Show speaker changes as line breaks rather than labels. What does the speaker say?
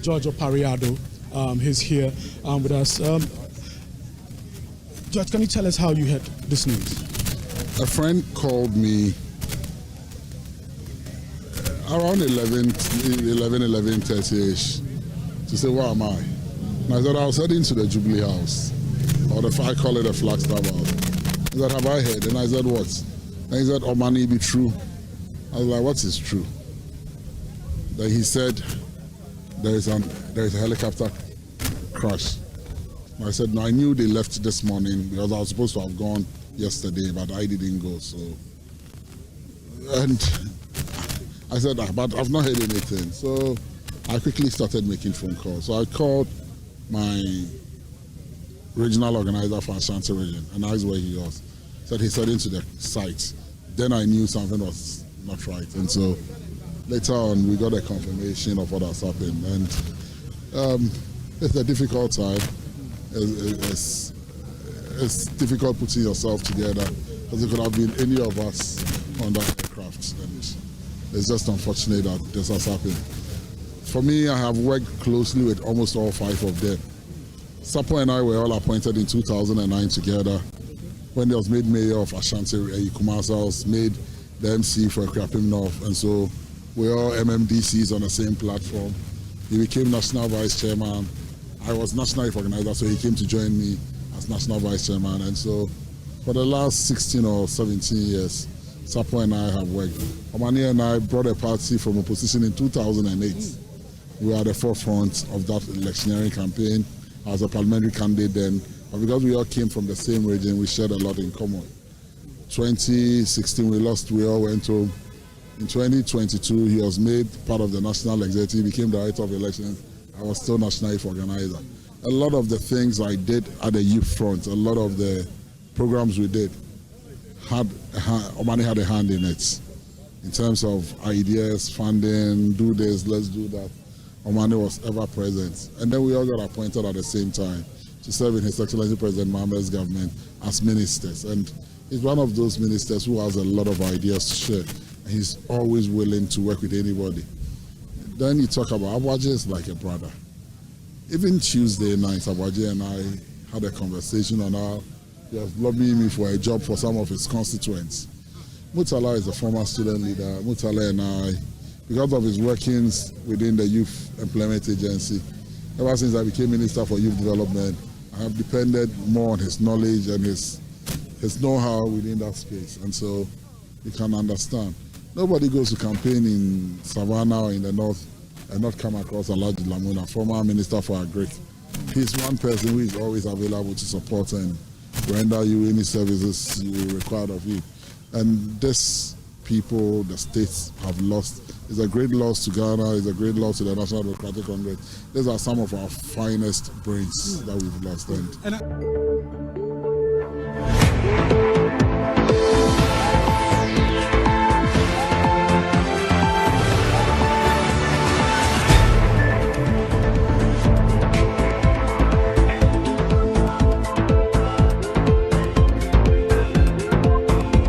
Judge Opare-Addo. He's here with us. Judge, can you tell us how you heard this news?
A friend called me around 11:30ish to say, where am I? And I said, I was heading to the Jubilee House, or I call it the Flagstaff House. He said, have I heard? And I said, what? And he said, oh, money be true. I was like, what is true? Then he said, there is a helicopter crash. And I said, no, I knew they left this morning because I was supposed to have gone yesterday, but I didn't go. So, and I said, but I've not heard anything. So I quickly started making phone calls. So I called my regional organizer for Ashanti region and asked where he was. Said he's heading to the site. Then I knew something was not right. And so later on, we got a confirmation of what has happened. And it's a difficult time. It's difficult putting yourself together because it could have been any of us on that aircraft. And it's just unfortunate that this has happened. For me, I have worked closely with almost all 5 of them. Sapo and I were all appointed in 2009 together. When he was made mayor of Ashanti, Kumasi was made the MC for Krapim North, and so we're all MMDCs on the same platform. He became national vice chairman. I was national organizer, so he came to join me as national vice chairman. And so for the last 16 or 17 years, Sapo and I have worked. Omani and I brought a party from opposition in 2008. We were at the forefront of that electioneering campaign as a parliamentary candidate then. But because we all came from the same region, we shared a lot in common. 2016 we lost, we all went home. In 2022 he was made part of the national executive, he became director of elections. I was still national youth organizer. A lot of the things I did at the youth front, a lot of the programs we did, Omani had a hand in it. In terms of ideas, funding, do this, let's do that. Omani was ever present. And then we all got appointed at the same time to serve in His Excellency President Mohammed's government as ministers. And he's one of those ministers who has a lot of ideas to share. And he's always willing to work with anybody. Then you talk about Abuaje is like a brother. Even Tuesday night, Abuaje and I had a conversation on how he was lobbying me for a job for some of his constituents. Murtala is a former student leader. Murtala and I, because of his workings within the Youth Employment Agency, ever since I became Minister for Youth Development, I have depended more on his knowledge and his know-how within that space. And so you can understand. Nobody goes to campaign in Savannah or in the north and not come across Alhaji Lamuna, former Minister for Agric. He's one person who is always available to support and render you any services you require of you. And this people, the states have lost. It's a great loss to Ghana, it's a great loss to the National Democratic Congress. These are some of our finest brains that we've lost.